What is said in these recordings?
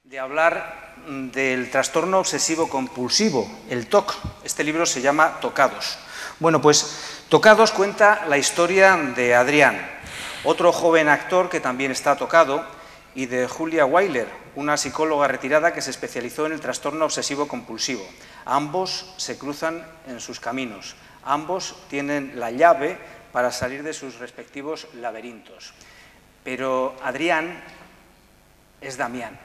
de hablar del trastorno obsesivo compulsivo, el TOC. Este libro se llama Tocados. Bueno, pues Tocados cuenta la historia de Adrián, otro joven actor que también está tocado, y de Julia Weiler, una psicóloga retirada que se especializó en el trastorno obsesivo compulsivo. Ambos se cruzan en sus caminos, ambos tienen la llave para salir de sus respectivos laberintos. Pero Adrián es Damián.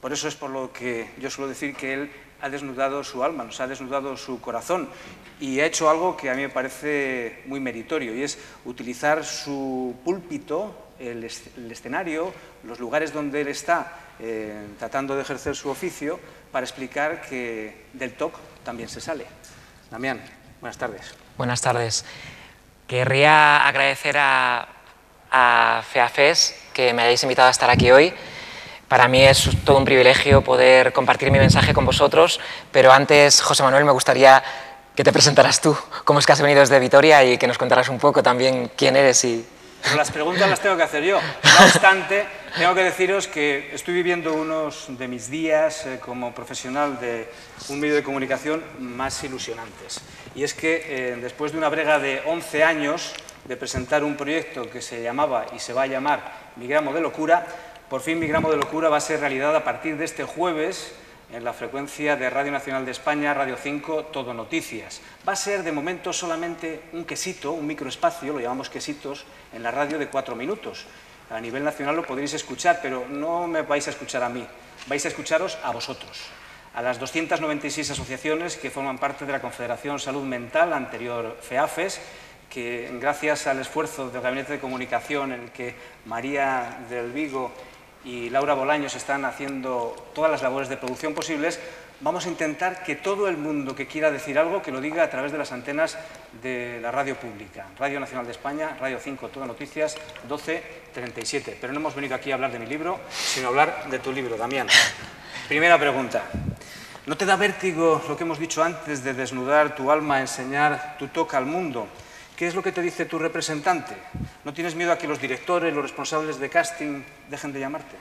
Por eso es por lo que yo suelo decir que él ha desnudado su alma, nos ha desnudado su corazón y ha hecho algo que a mí me parece muy meritorio, y es utilizar su púlpito, el escenario, los lugares donde él está tratando de ejercer su oficio, para explicar que del TOC también se sale. Damián, buenas tardes. Buenas tardes. Querría agradecer a FEAFES que me hayáis invitado a estar aquí hoy. Para mí es todo un privilegio poder compartir mi mensaje con vosotros, pero antes, José Manuel, me gustaría que te presentaras tú, cómo es que has venido desde Vitoria y que nos contaras un poco también quién eres y... Pero las preguntas las tengo que hacer yo. No obstante, tengo que deciros que estoy viviendo unos de mis días como profesional de un medio de comunicación más ilusionantes. Y es que después de una brega de 11 años de presentar un proyecto que se llamaba y se va a llamar Mi Gramo de Locura, por fin Mi Gramo de Locura va a ser realidad a partir de este jueves en la frecuencia de Radio Nacional de España, Radio 5, Todo Noticias. Va a ser de momento solamente un quesito, un microespacio, lo llamamos quesitos, en la radio de 4 minutos. A nivel nacional lo podréis escuchar, pero no me vais a escuchar a mí, vais a escucharos a vosotros, a las 296 asociaciones que forman parte de la Confederación Salud Mental, anterior FEAFES, que gracias al esfuerzo del Gabinete de Comunicación en el que María del Vigo y Laura Bolaños están haciendo todas las labores de producción posibles, vamos a intentar que todo el mundo que quiera decir algo, que lo diga a través de las antenas de la radio pública. Radio Nacional de España, Radio 5, Todo Noticias, 12:37. Pero no hemos venido aquí a hablar de mi libro, sino a hablar de tu libro, Damián. Primera pregunta. ¿No te da vértigo lo que hemos dicho antes de desnudar tu alma, enseñar tu TOC al mundo? ¿Qué es lo que te dice tu representante? ¿No tienes miedo a que los directores, los responsables de casting dejen de llamarte?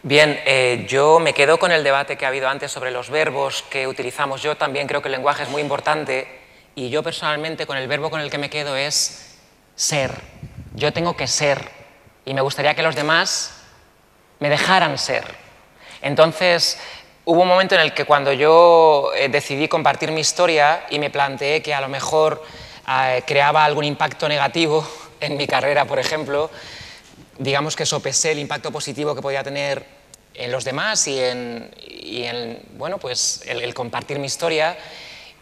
Bien, yo me quedo con el debate que ha habido antes sobre los verbos que utilizamos. Yo también creo que el lenguaje es muy importante y yo personalmente con el verbo con el que me quedo es ser. Yo tengo que ser y me gustaría que los demás me dejaran ser. Entonces, hubo un momento en el que cuando yo decidí compartir mi historia y me planteé que a lo mejor creaba algún impacto negativo en mi carrera, por ejemplo, digamos que sopesé el impacto positivo que podía tener en los demás y en bueno, pues el compartir mi historia,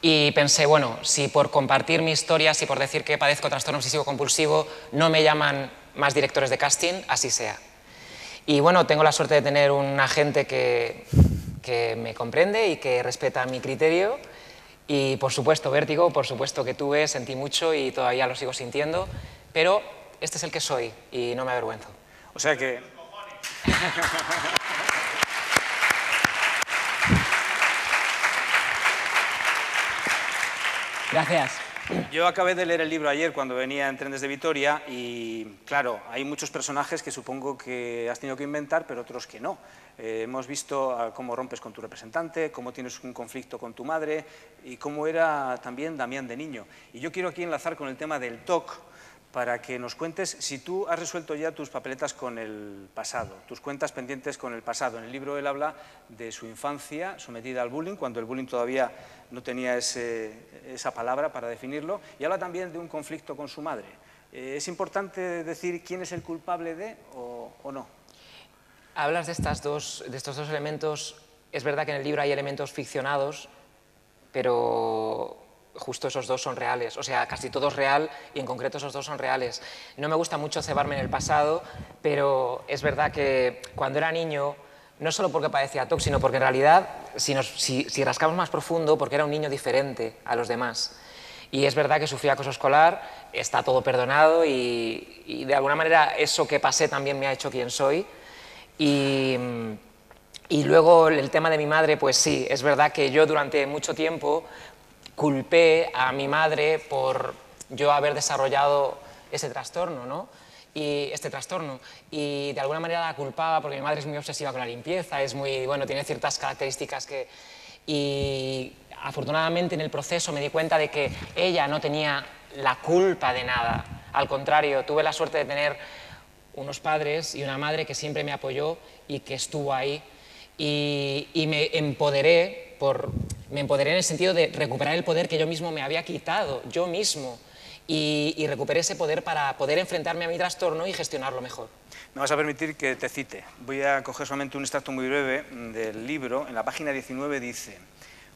y pensé, bueno, si por compartir mi historia, si por decir que padezco trastorno obsesivo compulsivo no me llaman más directores de casting, así sea. Y bueno, tengo la suerte de tener un agente que me comprende y que respeta mi criterio. Y por supuesto vértigo, por supuesto que tuve, sentí mucho y todavía lo sigo sintiendo, pero este es el que soy y no me avergüenzo. O sea que... Gracias. Yo acabé de leer el libro ayer cuando venía en tren desde Vitoria y, claro, hay muchos personajes que supongo que has tenido que inventar, pero otros que no. Hemos visto cómo rompes con tu representante, cómo tienes un conflicto con tu madre y cómo era también Damián de niño. Y yo quiero aquí enlazar con el tema del TOC para que nos cuentes si tú has resuelto ya tus papeletas con el pasado, tus cuentas pendientes con el pasado. En el libro él habla de su infancia sometida al bullying, cuando el bullying todavía no tenía esa palabra para definirlo, y habla también de un conflicto con su madre. ¿Es importante decir quién es el culpable de o no? Hablas de estos dos elementos. Es verdad que en el libro hay elementos ficcionados, pero justo esos dos son reales. O sea, casi todo es real y en concreto esos dos son reales. No me gusta mucho cebarme en el pasado, pero es verdad que cuando era niño, no solo porque padecía TOC, sino porque en realidad, si rascamos más profundo, porque era un niño diferente a los demás. Y es verdad que sufrí acoso escolar, está todo perdonado y de alguna manera eso que pasé también me ha hecho quien soy. Y luego el tema de mi madre, pues sí, es verdad que yo durante mucho tiempo culpé a mi madre por yo haber desarrollado ese trastorno, ¿no? y este trastorno, y de alguna manera la culpaba porque mi madre es muy obsesiva con la limpieza, es muy, bueno, tiene ciertas características que... Y afortunadamente en el proceso me di cuenta de que ella no tenía la culpa de nada. Al contrario, tuve la suerte de tener unos padres y una madre que siempre me apoyó y que estuvo ahí. Y me empoderé en el sentido de recuperar el poder que yo mismo me había quitado, yo mismo. Y recuperé ese poder para poder enfrentarme a mi trastorno y gestionarlo mejor. Me vas a permitir que te cite. Voy a coger solamente un extracto muy breve del libro. En la página 19 dice: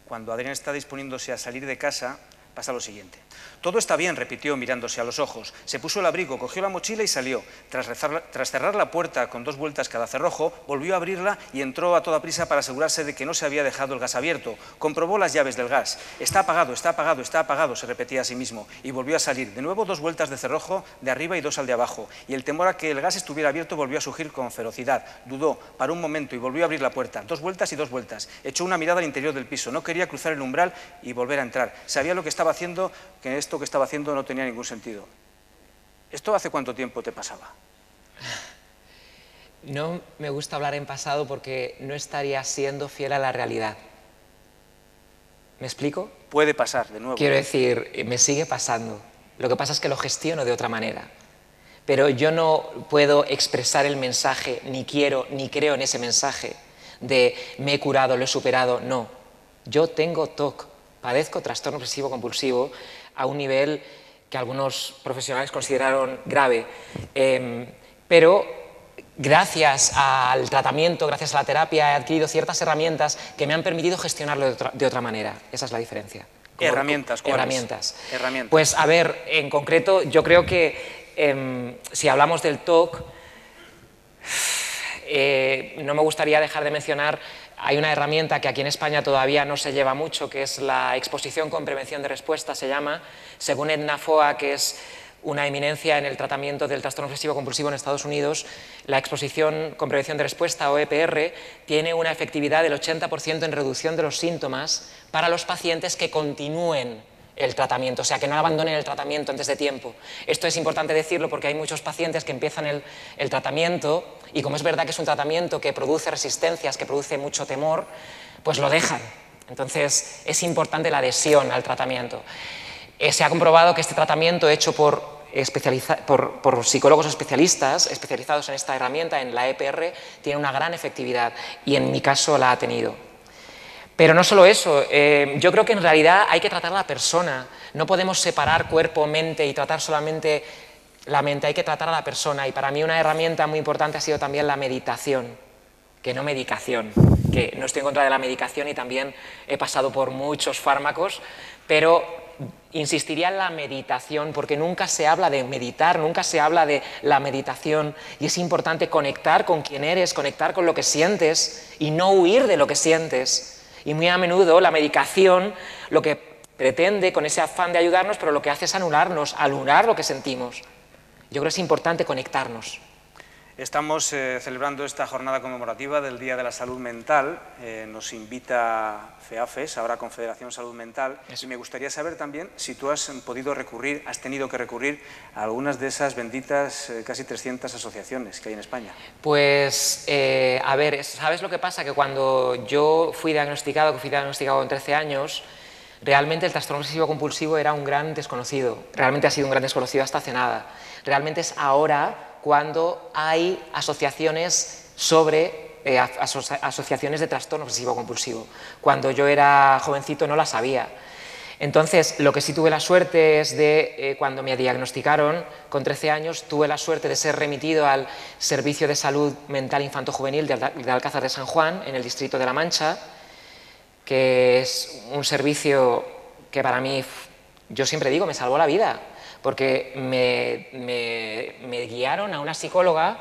cuando Adrián está disponiéndose a salir de casa, pasa lo siguiente. Todo está bien, repitió mirándose a los ojos. Se puso el abrigo, cogió la mochila y salió. Tras cerrar la puerta con 2 vueltas cada cerrojo, volvió a abrirla y entró a toda prisa para asegurarse de que no se había dejado el gas abierto. Comprobó las llaves del gas. Está apagado, está apagado, está apagado, se repetía a sí mismo. Y volvió a salir. De nuevo 2 vueltas de cerrojo de arriba y 2 al de abajo. Y el temor a que el gas estuviera abierto volvió a surgir con ferocidad. Dudó, paró un momento y volvió a abrir la puerta. 2 vueltas y 2 vueltas. Echó una mirada al interior del piso. No quería cruzar el umbral y volver a entrar. Sabía lo que estaba haciendo, que esto que estaba haciendo no tenía ningún sentido. ¿Esto hace cuánto tiempo te pasaba? No me gusta hablar en pasado porque no estaría siendo fiel a la realidad. ¿Me explico? Puede pasar, de nuevo. Quiero decir, me sigue pasando. Lo que pasa es que lo gestiono de otra manera. Pero yo no puedo expresar el mensaje, ni quiero, ni creo en ese mensaje de me he curado, lo he superado. No. Yo tengo TOC, padezco trastorno obsesivo compulsivo a un nivel que algunos profesionales consideraron grave. Pero gracias al tratamiento, gracias a la terapia, he adquirido ciertas herramientas que me han permitido gestionarlo de otra manera. Esa es la diferencia. ¿Herramientas? Herramientas. Herramientas. Pues a ver, en concreto, yo creo que si hablamos del TOC, no me gustaría dejar de mencionar, hay una herramienta que aquí en España todavía no se lleva mucho, que es la exposición con prevención de respuesta, se llama, según Edna Foa, que es una eminencia en el tratamiento del trastorno obsesivo compulsivo en Estados Unidos. La exposición con prevención de respuesta, o EPR, tiene una efectividad del 80% en reducción de los síntomas para los pacientes que continúen el tratamiento, o sea, que no abandonen el tratamiento antes de tiempo. Esto es importante decirlo porque hay muchos pacientes que empiezan el tratamiento y como es verdad que es un tratamiento que produce resistencias, que produce mucho temor, pues lo dejan. Entonces, es importante la adhesión al tratamiento. Se ha comprobado que este tratamiento hecho por psicólogos especializados en esta herramienta, en la EPR, tiene una gran efectividad y en mi caso la ha tenido. Pero no solo eso, yo creo que en realidad hay que tratar a la persona. No podemos separar cuerpo, mente y tratar solamente la mente, hay que tratar a la persona. Y para mí una herramienta muy importante ha sido también la meditación, que no medicación, que no estoy en contra de la medicación y también he pasado por muchos fármacos, pero insistiría en la meditación porque nunca se habla de meditar, nunca se habla de la meditación y es importante conectar con quién eres, conectar con lo que sientes y no huir de lo que sientes. Y muy a menudo la medicación lo que pretende con ese afán de ayudarnos, pero lo que hace es anularnos, anular lo que sentimos. Yo creo que es importante conectarnos. Estamos celebrando esta jornada conmemorativa del Día de la Salud Mental. Nos invita FEAFES, ahora Confederación Salud Mental. Y me gustaría saber también si tú has podido recurrir, has tenido que recurrir a algunas de esas benditas casi 300 asociaciones que hay en España. Pues, a ver, ¿sabes lo que pasa? Que cuando yo fui diagnosticado con 13 años, realmente el trastorno obsesivo compulsivo era un gran desconocido. Realmente ha sido un gran desconocido hasta hace nada. Realmente es ahora cuando hay asociaciones asociaciones de trastorno obsesivo compulsivo. Cuando yo era jovencito no las había. Entonces, lo que sí tuve la suerte es de, cuando me diagnosticaron con 13 años, tuve la suerte de ser remitido al Servicio de Salud Mental Infanto-Juvenil de Alcázar de San Juan, en el Distrito de La Mancha, que es un servicio que para mí, yo siempre digo, me salvó la vida, porque me guiaron a una psicóloga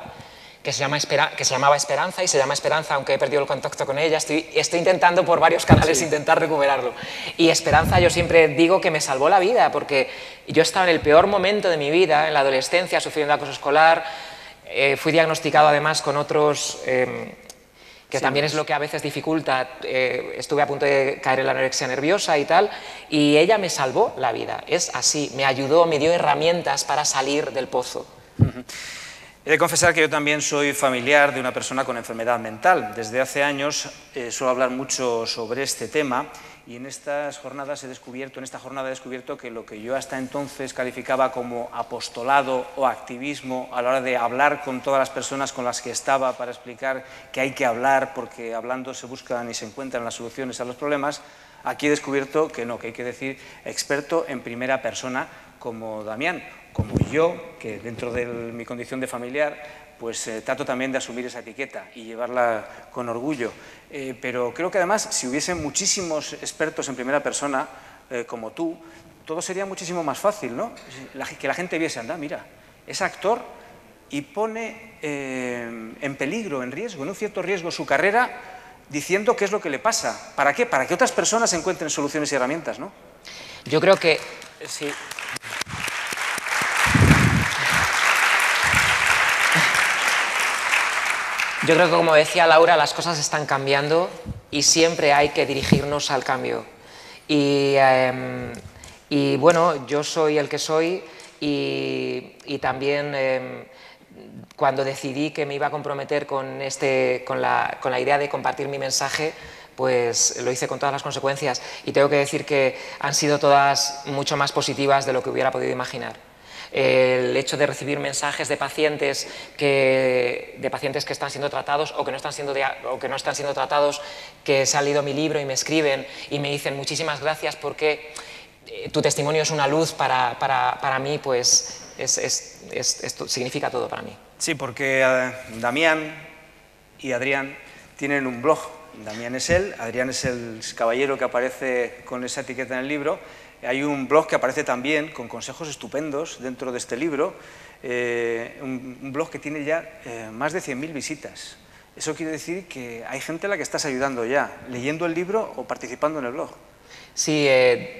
que se llamaba Esperanza, y se llama Esperanza, aunque he perdido el contacto con ella, estoy intentando por varios canales intentar recuperarlo. Y Esperanza, yo siempre digo que me salvó la vida, porque yo estaba en el peor momento de mi vida, en la adolescencia, sufriendo acoso escolar, fui diagnosticado además con otros... que también es lo que a veces dificulta, estuve a punto de caer en la anorexia nerviosa y tal, y ella me salvó la vida, es así, me ayudó, me dio herramientas para salir del pozo. He de confesar que yo también soy familiar de una persona con enfermedad mental. Desde hace años suelo hablar mucho sobre este tema y en esta jornada he descubierto que lo que yo hasta entonces calificaba como apostolado o activismo a la hora de hablar con todas las personas con las que estaba para explicar que hay que hablar porque hablando se buscan y se encuentran las soluciones a los problemas, aquí he descubierto que no, que hay que decir experto en primera persona como Damián, como yo, que dentro de mi condición de familiar, pues trato también de asumir esa etiqueta y llevarla con orgullo. Pero creo que además, si hubiesen muchísimos expertos en primera persona, como tú, todo sería muchísimo más fácil, ¿no? Que la gente viese, anda, mira, es actor y pone en peligro, en riesgo, en un cierto riesgo su carrera, diciendo qué es lo que le pasa. ¿Para qué? Para que otras personas encuentren soluciones y herramientas, ¿no? Yo creo que sí. Yo creo que, como decía Laura, las cosas están cambiando y siempre hay que dirigirnos al cambio. Y bueno, yo soy el que soy y también cuando decidí que me iba a comprometer con la idea de compartir mi mensaje, pues lo hice con todas las consecuencias y tengo que decir que han sido todas mucho más positivas de lo que hubiera podido imaginar. El hecho de recibir mensajes de pacientes que están siendo tratados o que no están siendo tratados, que se han leído mi libro y me escriben y me dicen muchísimas gracias porque tu testimonio es una luz para mí, pues esto significa todo para mí. Sí, porque Damián y Adrián tienen un blog. Damián es él, Adrián es el caballero que aparece con esa etiqueta en el libro. Hay un blog que aparece también con consejos estupendos dentro de este libro, un blog que tiene ya más de 100.000 visitas. Eso quiere decir que hay gente a la que estás ayudando ya, leyendo el libro o participando en el blog. Sí,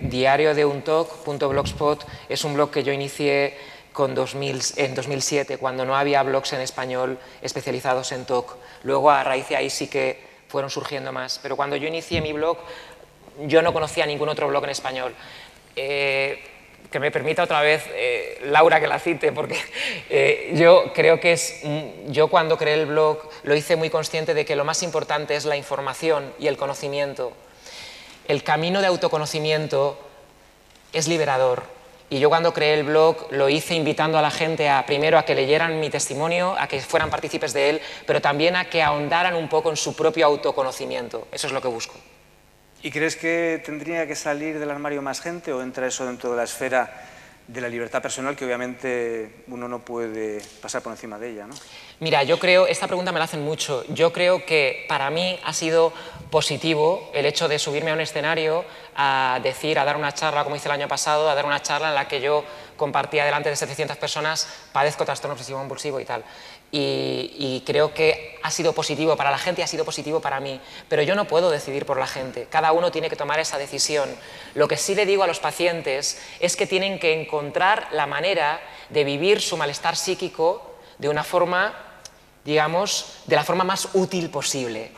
diariodeuntog.blogspot es un blog que yo inicié en 2007, cuando no había blogs en español especializados en TOC. Luego, a raíz de ahí sí que fueron surgiendo más. Pero cuando yo inicié mi blog, yo no conocía ningún otro blog en español. Que me permita otra vez, Laura, que la cite, porque yo creo que yo cuando creé el blog lo hice muy consciente de que lo más importante es la información y el conocimiento. El camino de autoconocimiento es liberador. Y yo cuando creé el blog lo hice invitando a la gente primero a que leyeran mi testimonio, a que fueran partícipes de él, pero también a que ahondaran un poco en su propio autoconocimiento. Eso es lo que busco. ¿Y crees que tendría que salir del armario más gente o entra eso dentro de la esfera de la libertad personal que obviamente uno no puede pasar por encima de ella, ¿no? Mira, yo creo, esta pregunta me la hacen mucho, yo creo que para mí ha sido positivo el hecho de subirme a un escenario a dar una charla como hice el año pasado, a dar una charla en la que yo compartía delante de 700 personas, padezco trastorno obsesivo compulsivo y tal. Y creo que ha sido positivo para la gente y ha sido positivo para mí, pero yo no puedo decidir por la gente, cada uno tiene que tomar esa decisión. Lo que sí le digo a los pacientes es que tienen que encontrar la manera de vivir su malestar psíquico de una forma, digamos, de la forma más útil posible.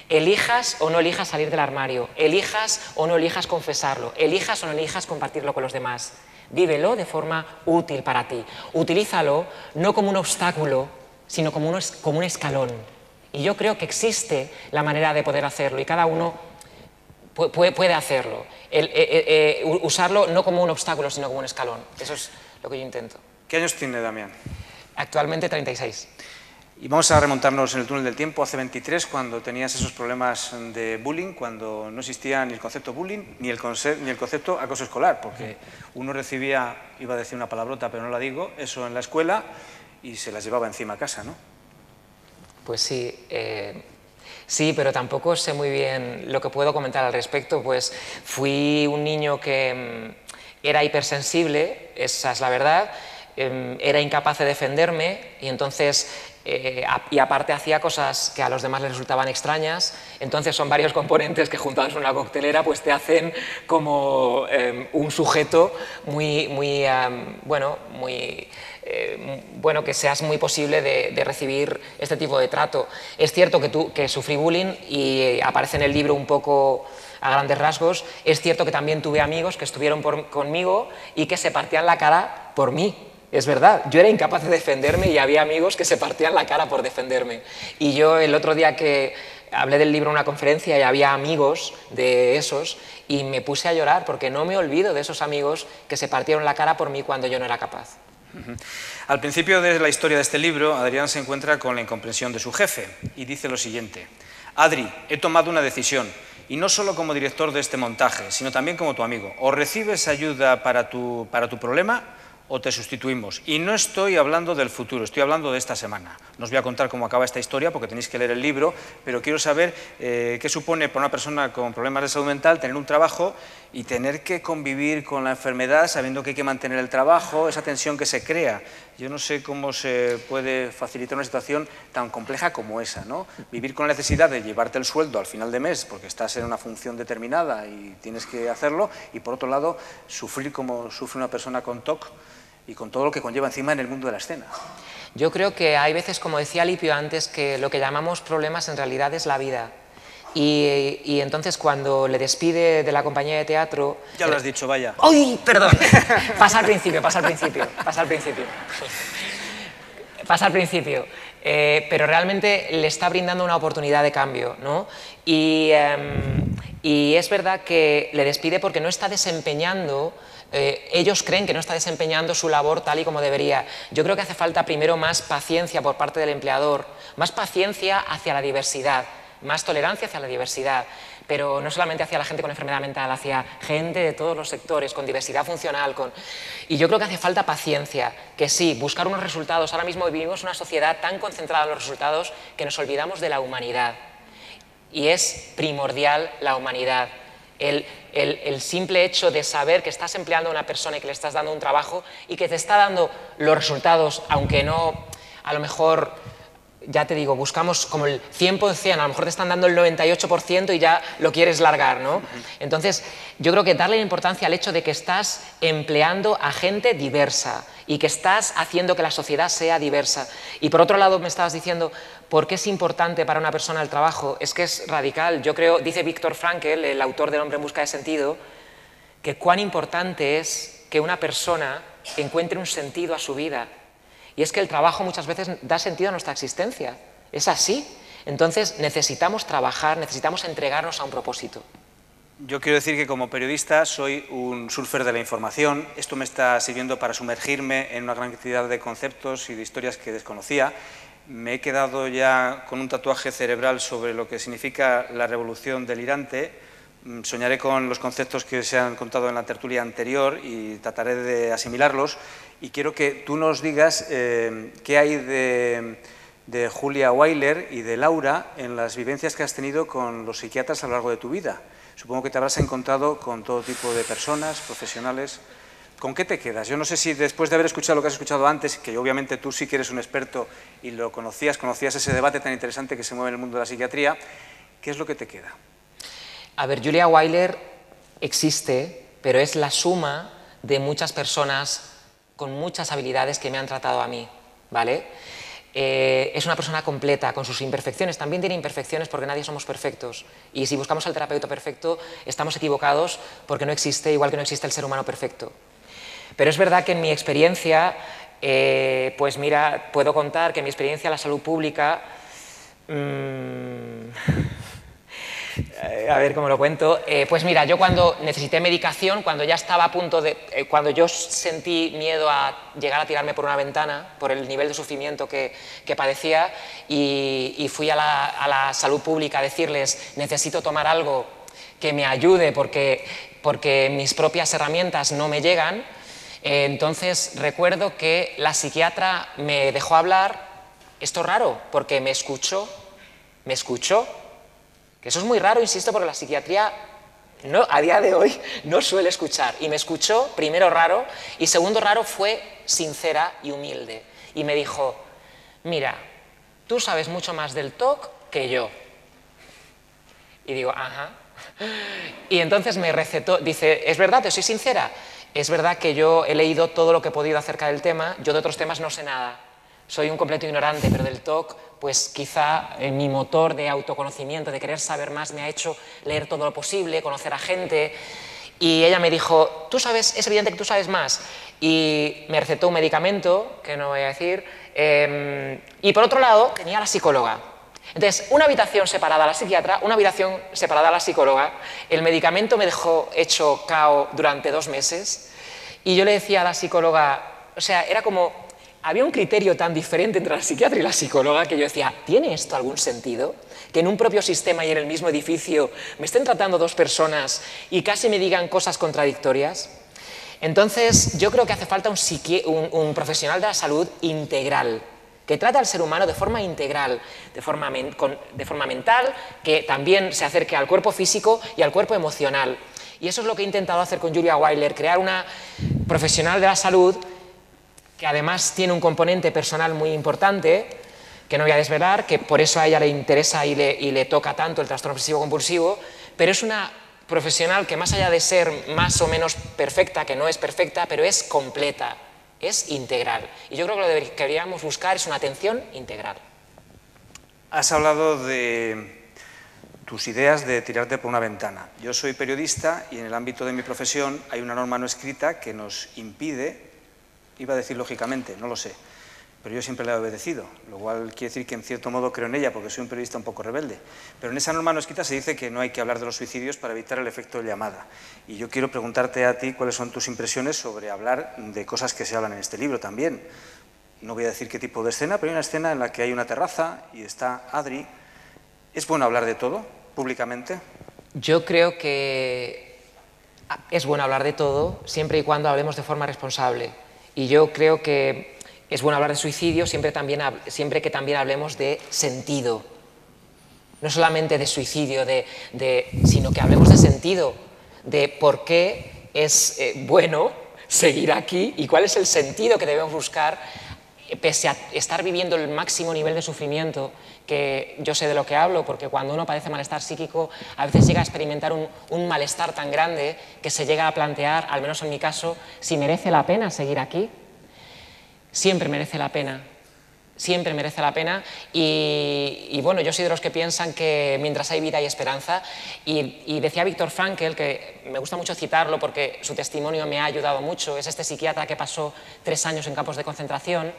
Elijas o no elijas salir del armario, elijas o no elijas confesarlo, elijas o no elijas compartirlo con los demás. Vívelo de forma útil para ti. Utilízalo no como un obstáculo, sino como un escalón. Y yo creo que existe la manera de poder hacerlo y cada uno puede hacerlo. Usarlo no como un obstáculo, sino como un escalón. Eso es lo que yo intento. ¿Qué años tiene Damián? Actualmente 36. Y vamos a remontarnos en el túnel del tiempo, hace 23, cuando tenías esos problemas de bullying, cuando no existía ni el concepto bullying ni el concepto acoso escolar, porque uno recibía, iba a decir una palabrota, pero no la digo, eso en la escuela y se las llevaba encima a casa, ¿no? Pues sí, sí, pero tampoco sé muy bien lo que puedo comentar al respecto, pues fui un niño que era hipersensible, esa es la verdad, era incapaz de defenderme y entonces... y aparte hacía cosas que a los demás les resultaban extrañas, entonces son varios componentes que juntados en una coctelera pues te hacen como un sujeto bueno, que seas muy posible de recibir este tipo de trato. Es cierto que sufrí bullying y aparece en el libro un poco a grandes rasgos, es cierto que también tuve amigos que estuvieron conmigo y que se partían la cara por mí. Es verdad, yo era incapaz de defenderme y había amigos que se partían la cara por defenderme. Y yo el otro día que hablé del libro en una conferencia y había amigos de esos y me puse a llorar porque no me olvido de esos amigos que se partieron la cara por mí cuando yo no era capaz. Al principio de la historia de este libro, Adrián se encuentra con la incomprensión de su jefe y dice lo siguiente: Adri, he tomado una decisión, y no solo como director de este montaje, sino también como tu amigo. O recibes ayuda para tu problema o te sustituimos. Y no estoy hablando del futuro, estoy hablando de esta semana. No os voy a contar cómo acaba esta historia porque tenéis que leer el libro, pero quiero saber qué supone para una persona con problemas de salud mental tener un trabajo y tener que convivir con la enfermedad sabiendo que hay que mantener el trabajo, esa tensión que se crea. Yo no sé cómo se puede facilitar una situación tan compleja como esa, ¿no? Vivir con la necesidad de llevarte el sueldo al final de mes porque estás en una función determinada y tienes que hacerlo, y por otro lado, sufrir como sufre una persona con TOC y con todo lo que conlleva encima en el mundo de la escena. Yo creo que hay veces, como decía Lipio antes, que lo que llamamos problemas en realidad es la vida. Y entonces cuando le despide de la compañía de teatro... Ya lo has dicho, vaya. ¡Uy! Perdón. Pasa al principio, pasa al principio, pasa al principio. Pasa al principio. Pero realmente le está brindando una oportunidad de cambio, ¿no? Y es verdad que le despide porque no está desempeñando... ellos creen que no está desempeñando su labor tal y como debería. Yo creo que hace falta primero más paciencia por parte del empleador, más paciencia hacia la diversidad, más tolerancia hacia la diversidad, pero no solamente hacia la gente con enfermedad mental, hacia gente de todos los sectores, con diversidad funcional. Y yo creo que hace falta paciencia, que sí, buscar unos resultados. Ahora mismo vivimos una sociedad tan concentrada en los resultados que nos olvidamos de la humanidad. Y es primordial la humanidad. El simple hecho de saber que estás empleando a una persona y que le estás dando un trabajo y que te está dando los resultados, aunque no, a lo mejor, ya te digo, buscamos como el 100%, a lo mejor te están dando el 98% y ya lo quieres largar, ¿no? Entonces, yo creo que darle importancia al hecho de que estás empleando a gente diversa y que estás haciendo que la sociedad sea diversa. Y por otro lado, me estabas diciendo, ¿por qué es importante para una persona el trabajo? Es que es radical. Yo creo, dice Viktor Frankl, el autor del Hombre en busca de sentido, que cuán importante es que una persona encuentre un sentido a su vida. Y es que el trabajo muchas veces da sentido a nuestra existencia. Es así. Entonces necesitamos trabajar, necesitamos entregarnos a un propósito. Yo quiero decir que como periodista soy un surfer de la información. Esto me está sirviendo para sumergirme en una gran cantidad de conceptos y de historias que desconocía. Me he quedado ya con un tatuaje cerebral sobre lo que significa la revolución delirante. Soñaré con los conceptos que se han contado en la tertulia anterior y trataré de asimilarlos. Y quiero que tú nos digas qué hay de Julia Weiler y de Laura en las vivencias que has tenido con los psiquiatras a lo largo de tu vida. Supongo que te habrás encontrado con todo tipo de personas, profesionales. ¿Con qué te quedas? Yo no sé si después de haber escuchado lo que has escuchado antes, que obviamente tú sí que eres un experto y lo conocías ese debate tan interesante que se mueve en el mundo de la psiquiatría, ¿qué es lo que te queda? A ver, Julia Weiler existe, pero es la suma de muchas personas con muchas habilidades que me han tratado a mí, ¿vale? Es una persona completa, con sus imperfecciones. También tiene imperfecciones porque nadie somos perfectos. Y si buscamos al terapeuta perfecto, estamos equivocados porque no existe, igual que no existe el ser humano perfecto. Pero es verdad que en mi experiencia, pues mira, puedo contar que en mi experiencia en la salud pública, a ver cómo lo cuento, pues mira, yo cuando necesité medicación, cuando ya estaba a punto de, cuando yo sentí miedo a llegar a tirarme por una ventana, por el nivel de sufrimiento que padecía, y fui a la salud pública a decirles, necesito tomar algo que me ayude porque mis propias herramientas no me llegan. Entonces recuerdo que la psiquiatra me dejó hablar. Esto es raro, porque me escuchó, que eso es muy raro, insisto, porque la psiquiatría no, a día de hoy no suele escuchar. Y me escuchó, primero raro, y segundo raro fue sincera y humilde. Y me dijo, mira, tú sabes mucho más del TOC que yo. Y digo, ajá. Y entonces me recetó, dice, ¿es verdad? ¿Te soy sincera? Es verdad que yo he leído todo lo que he podido acerca del tema, yo de otros temas no sé nada. Soy un completo ignorante, pero del TOC, pues quizá mi motor de autoconocimiento, de querer saber más, me ha hecho leer todo lo posible, conocer a gente. Y ella me dijo, tú sabes, es evidente que tú sabes más. Y me recetó un medicamento, que no voy a decir, y por otro lado tenía a la psicóloga. Entonces, una habitación separada a la psiquiatra, una habitación separada a la psicóloga. El medicamento me dejó hecho cao durante 2 meses. Y yo le decía a la psicóloga, o sea, era como, había un criterio tan diferente entre la psiquiatra y la psicóloga que yo decía, ¿tiene esto algún sentido? Que en un propio sistema y en el mismo edificio me estén tratando 2 personas y casi me digan cosas contradictorias. Entonces, yo creo que hace falta un profesional de la salud integral, que trata al ser humano de forma integral, de forma mental, que también se acerque al cuerpo físico y al cuerpo emocional. Y eso es lo que he intentado hacer con Julia Weiler, crear una profesional de la salud que además tiene un componente personal muy importante, que no voy a desvelar, que por eso a ella le interesa y le toca tanto el trastorno obsesivo-compulsivo, pero es una profesional que más allá de ser más o menos perfecta, que no es perfecta, pero es completa, es integral. Y yo creo que lo que deberíamos buscar es una atención integral. Has hablado de tus ideas de tirarte por una ventana. Yo soy periodista y en el ámbito de mi profesión hay una norma no escrita que nos impide, iba a decir lógicamente, no lo sé, pero yo siempre la he obedecido, lo cual quiere decir que en cierto modo creo en ella porque soy un periodista un poco rebelde. Pero en esa norma no escrita se dice que no hay que hablar de los suicidios para evitar el efecto de llamada. Y yo quiero preguntarte a ti cuáles son tus impresiones sobre hablar de cosas que se hablan en este libro también. No voy a decir qué tipo de escena, pero hay una escena en la que hay una terraza y está Adri. ¿Es bueno hablar de todo públicamente? Yo creo que es bueno hablar de todo siempre y cuando hablemos de forma responsable. Y yo creo que es bueno hablar de suicidio siempre que también hablemos de sentido. No solamente de suicidio, sino que hablemos de sentido, de por qué es bueno seguir aquí y cuál es el sentido que debemos buscar pese a estar viviendo el máximo nivel de sufrimiento, que yo sé de lo que hablo, porque cuando uno padece malestar psíquico, a veces llega a experimentar un malestar tan grande que se llega a plantear, al menos en mi caso, si merece la pena seguir aquí. Siempre merece la pena. Siempre merece la pena y bueno, yo soy de los que piensan que mientras hay vida hay esperanza y decía Viktor Frankl, que me gusta mucho citarlo porque su testimonio me ha ayudado mucho, es este psiquiatra que pasó 3 años en campos de concentración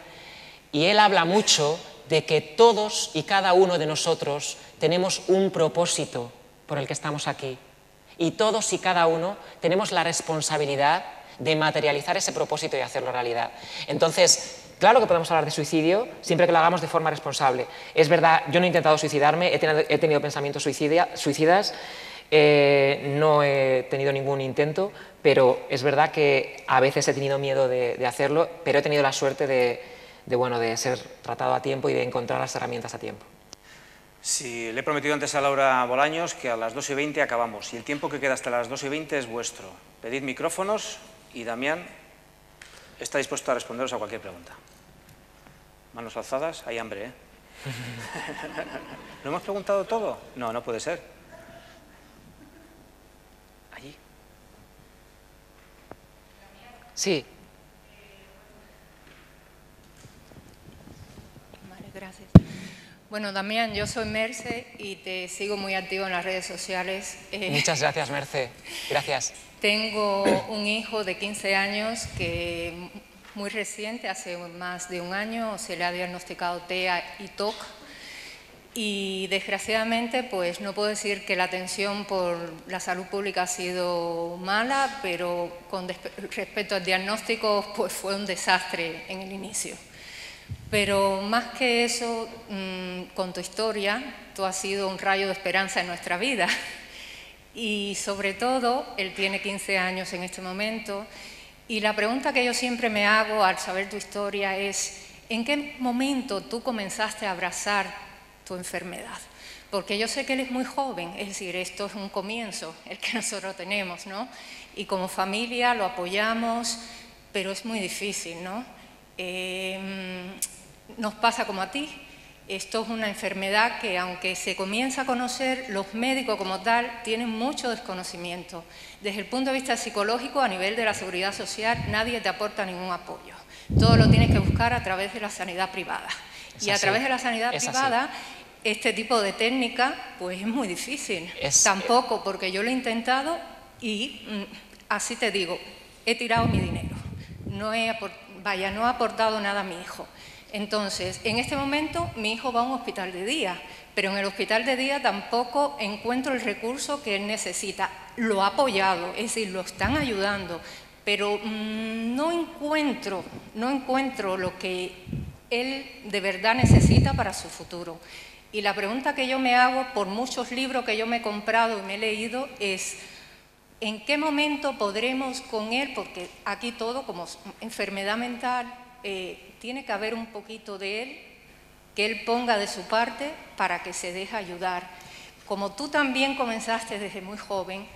y él habla mucho de que todos y cada uno de nosotros tenemos un propósito por el que estamos aquí y todos y cada uno tenemos la responsabilidad de materializar ese propósito y hacerlo realidad. Entonces, claro que podemos hablar de suicidio siempre que lo hagamos de forma responsable. Es verdad, yo no he intentado suicidarme, he tenido pensamientos suicidas, no he tenido ningún intento, pero es verdad que a veces he tenido miedo de hacerlo, pero he tenido la suerte de ser tratado a tiempo y de encontrar las herramientas a tiempo. Sí, le he prometido antes a Laura Bolaños que a las 2:20 acabamos y el tiempo que queda hasta las 2:20 es vuestro. Pedid micrófonos y Damián está dispuesto a responderos a cualquier pregunta. Manos alzadas, hay hambre, ¿eh? ¿Lo hemos preguntado todo? No, no puede ser. Allí. Sí. Vale, gracias. Bueno, Damián, yo soy Merce y te sigo muy activo en las redes sociales. Muchas gracias, Merce. Gracias. Tengo un hijo de 15 años que muy reciente, hace más de 1 año, se le ha diagnosticado TEA y TOC y desgraciadamente pues no puedo decir que la atención por la salud pública ha sido mala, pero con respecto al diagnóstico pues fue un desastre en el inicio. Pero más que eso, con tu historia, tú has sido un rayo de esperanza en nuestra vida. Y sobre todo, él tiene 15 años en este momento, y la pregunta que yo siempre me hago al saber tu historia es ¿en qué momento tú comenzaste a abrazar tu enfermedad? Porque yo sé que él es muy joven, es decir, esto es un comienzo, el que nosotros tenemos, ¿no? Y como familia lo apoyamos, pero es muy difícil, ¿no? Nos pasa como a ti. Esto es una enfermedad que, aunque se comienza a conocer, los médicos como tal tienen mucho desconocimiento. Desde el punto de vista psicológico, a nivel de la seguridad social, nadie te aporta ningún apoyo. Todo lo tienes que buscar a través de la sanidad privada. Y a través de la sanidad privada, este tipo de técnica, pues es muy difícil. Tampoco, porque yo lo he intentado y así te digo, he tirado mi dinero, no he aportado nada a mi hijo. Entonces, en este momento mi hijo va a un hospital de día, pero en el hospital de día tampoco encuentro el recurso que él necesita. Lo ha apoyado, es decir, lo están ayudando, pero no encuentro lo que él de verdad necesita para su futuro. Y la pregunta que yo me hago, por muchos libros que yo me he comprado y me he leído, es ¿en qué momento podremos con él? Porque aquí todo, como enfermedad mental, tiene que haber un poquito de él, que él ponga de su parte para que se deje ayudar. Como tú también comenzaste desde muy joven,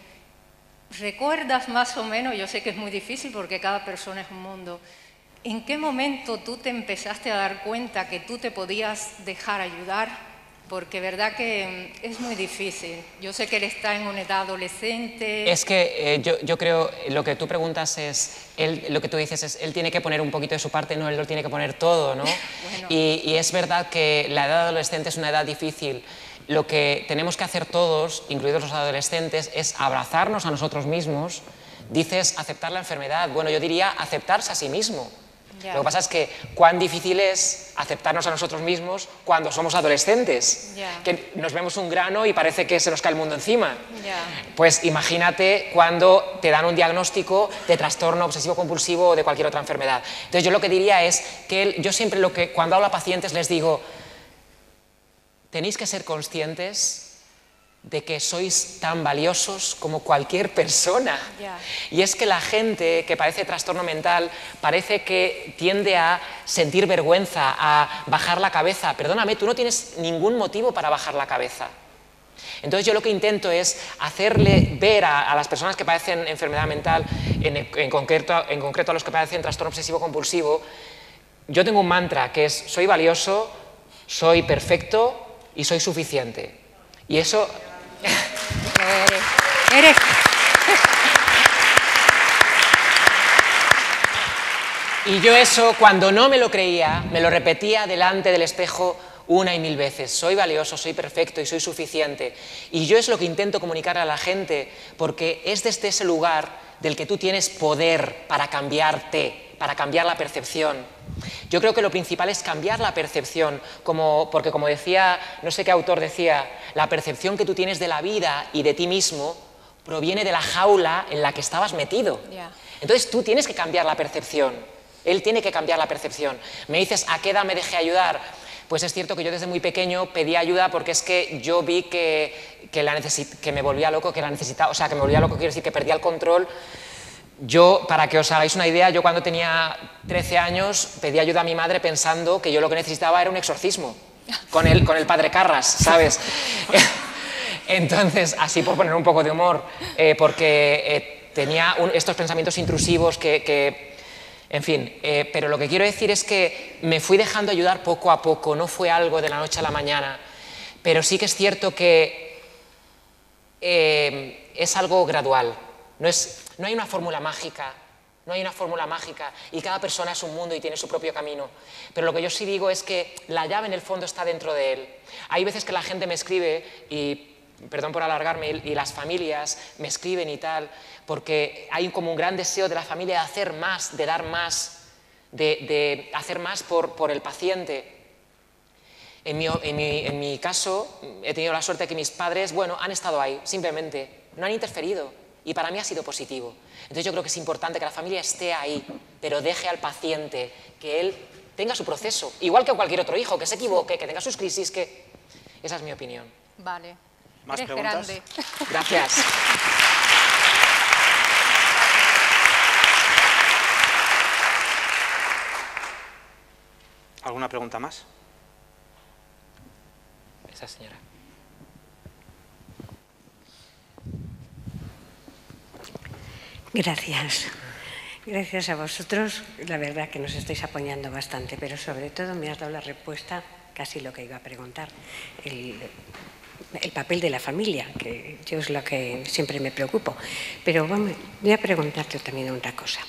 ¿recuerdas más o menos? Yo sé que es muy difícil porque cada persona es un mundo. ¿En qué momento tú te empezaste a dar cuenta que tú te podías dejar ayudar? Porque verdad que es muy difícil. Yo sé que él está en una edad adolescente. Es que yo creo, lo que tú preguntas es, lo que tú dices es, él tiene que poner un poquito de su parte, no, él lo tiene que poner todo, ¿no? Bueno. Y es verdad que la edad adolescente es una edad difícil. Lo que tenemos que hacer todos, incluidos los adolescentes, es abrazarnos a nosotros mismos. Dices aceptar la enfermedad. Bueno, yo diría aceptarse a sí mismo. Ya. Lo que pasa es que cuán difícil es aceptarnos a nosotros mismos cuando somos adolescentes, Ya. que nos vemos un grano y parece que se nos cae el mundo encima. Ya. Pues imagínate cuando te dan un diagnóstico de trastorno obsesivo-compulsivo o de cualquier otra enfermedad. Entonces yo lo que diría es que yo siempre cuando hablo a pacientes les digo, tenéis que ser conscientes de que sois tan valiosos como cualquier persona. Ya. Y es que la gente que padece trastorno mental parece que tiende a sentir vergüenza, a bajar la cabeza. Perdóname, tú no tienes ningún motivo para bajar la cabeza. Entonces yo lo que intento es hacerle ver a las personas que padecen enfermedad mental, en concreto a los que padecen trastorno obsesivo-compulsivo, yo tengo un mantra que es: soy valioso, soy perfecto y soy suficiente. Y eso... Eres. Y yo eso, cuando no me lo creía, me lo repetía delante del espejo una y mil veces. Soy valioso, soy perfecto y soy suficiente. Y yo es lo que intento comunicar a la gente, porque es desde ese lugar del que tú tienes poder para cambiarte, para cambiar la percepción. Yo creo que lo principal es cambiar la percepción, porque como decía, no sé qué autor decía, la percepción que tú tienes de la vida y de ti mismo proviene de la jaula en la que estabas metido. Yeah. Entonces tú tienes que cambiar la percepción, él tiene que cambiar la percepción. Me dices, ¿a qué edad me dejé ayudar? Pues es cierto que yo desde muy pequeño pedí ayuda porque es que yo vi que me volvía loco, que la necesitaba, o sea, que me volvía loco quiere decir que perdía el control. Yo, para que os hagáis una idea, yo cuando tenía 13 años pedí ayuda a mi madre pensando que yo lo que necesitaba era un exorcismo con el padre Carras, ¿sabes? Entonces, así por poner un poco de humor, porque tenía estos pensamientos intrusivos en fin, pero lo que quiero decir es que me fui dejando ayudar poco a poco, no fue algo de la noche a la mañana, pero sí que es cierto que es algo gradual. No hay una fórmula mágica, no hay una fórmula mágica y cada persona es un mundo y tiene su propio camino. Pero lo que yo sí digo es que la llave en el fondo está dentro de él. Hay veces que la gente me escribe y, perdón por alargarme, y las familias me escriben y tal, porque hay como un gran deseo de la familia de hacer más, de dar más, de hacer más por el paciente. En mi caso, he tenido la suerte de que mis padres, bueno, han estado ahí, simplemente, no han interferido. Y para mí ha sido positivo. Entonces yo creo que es importante que la familia esté ahí, pero deje al paciente que él tenga su proceso. Igual que cualquier otro hijo, que se equivoque, que tenga sus crisis, que... Esa es mi opinión. Vale. ¿Más Eres preguntas? grande. Gracias. ¿Alguna pregunta más? Esa señora. Gracias. Gracias a vosotros. La verdad que nos estáis apoyando bastante, pero sobre todo me has dado la respuesta, casi lo que iba a preguntar. El papel de la familia, que yo es lo que siempre me preocupo. Pero voy a preguntarte también otra cosa.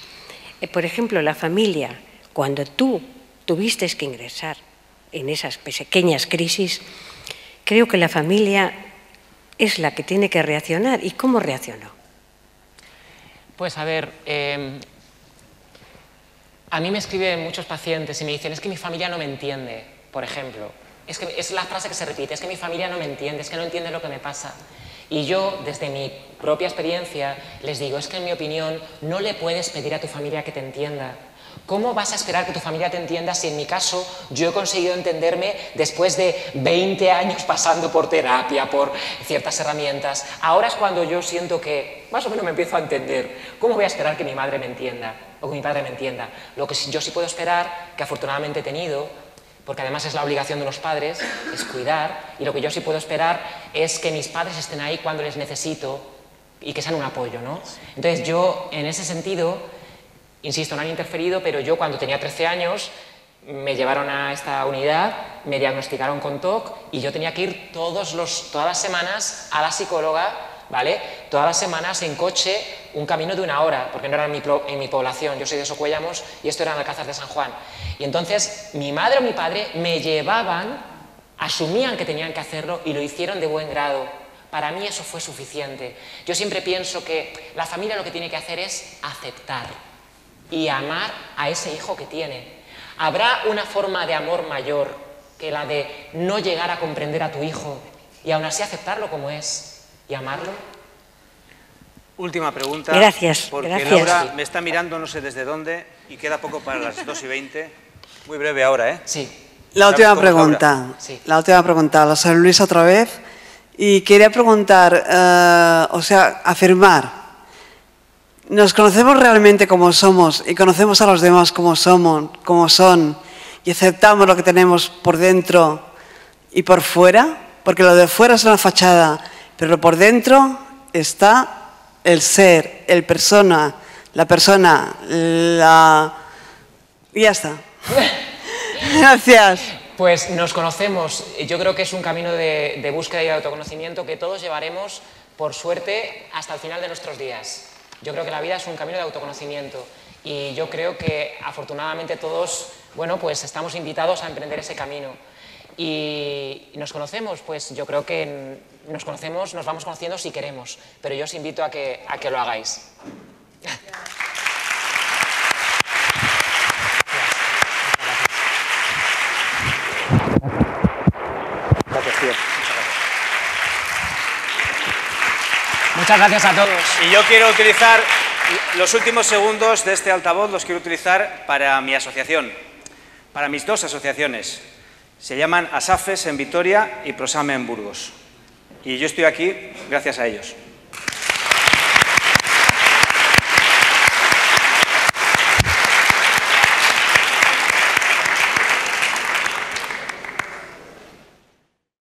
Por ejemplo, la familia, cuando tú tuviste que ingresar en esas pequeñas crisis, creo que la familia es la que tiene que reaccionar. ¿Y cómo reaccionó? Pues a ver, a mí me escriben muchos pacientes y me dicen, es que mi familia no me entiende, por ejemplo. Es que es la frase que se repite, es que mi familia no me entiende, es que no entiende lo que me pasa. Y yo, desde mi propia experiencia, les digo, es que en mi opinión no le puedes pedir a tu familia que te entienda. ¿Cómo vas a esperar que tu familia te entienda si en mi caso yo he conseguido entenderme después de 20 años pasando por terapia, por ciertas herramientas? Ahora es cuando yo siento que más o menos me empiezo a entender. ¿Cómo voy a esperar que mi madre me entienda o que mi padre me entienda? Lo que yo sí puedo esperar, que afortunadamente he tenido, porque además es la obligación de los padres, es cuidar, y lo que yo sí puedo esperar es que mis padres estén ahí cuando les necesito y que sean un apoyo, ¿no? Entonces yo, en ese sentido, insisto, no han interferido, pero yo cuando tenía 13 años me llevaron a esta unidad, me diagnosticaron con TOC y yo tenía que ir todas las semanas a la psicóloga, ¿vale? Todas las semanas en coche, un camino de 1 hora, porque no era en mi población, yo soy de Socuellamos y esto era en Alcázar de San Juan. Y entonces mi madre o mi padre me llevaban, asumían que tenían que hacerlo y lo hicieron de buen grado. Para mí eso fue suficiente. Yo siempre pienso que la familia lo que tiene que hacer es aceptar y amar a ese hijo que tiene. ¿Habrá una forma de amor mayor que la de no llegar a comprender a tu hijo y aún así aceptarlo como es y amarlo? Última pregunta. Gracias, porque gracias. Laura me está mirando no sé desde dónde y queda poco para las 2:20. Muy breve ahora, ¿eh? Sí. La última ¿Sabes cómo es pregunta. Laura? Sí. La última pregunta. La San Luis otra vez. Y quería preguntar, afirmar. ¿Nos conocemos realmente como somos y conocemos a los demás como son y aceptamos lo que tenemos por dentro y por fuera? Porque lo de fuera es una fachada, pero por dentro está el ser, la persona, y ya está. Gracias. Pues nos conocemos, yo creo que es un camino de búsqueda y de autoconocimiento que todos llevaremos, por suerte, hasta el final de nuestros días. Yo creo que la vida es un camino de autoconocimiento y yo creo que afortunadamente todos, bueno, pues estamos invitados a emprender ese camino. Y nos conocemos, pues yo creo que nos conocemos, nos vamos conociendo si queremos, pero yo os invito a que lo hagáis. Gracias, tío. Muchas gracias a todos. Y yo quiero utilizar los últimos segundos de este altavoz, los quiero utilizar para mi asociación, para mis 2 asociaciones. Se llaman ASAFES en Vitoria y PROSAME en Burgos. Y yo estoy aquí gracias a ellos.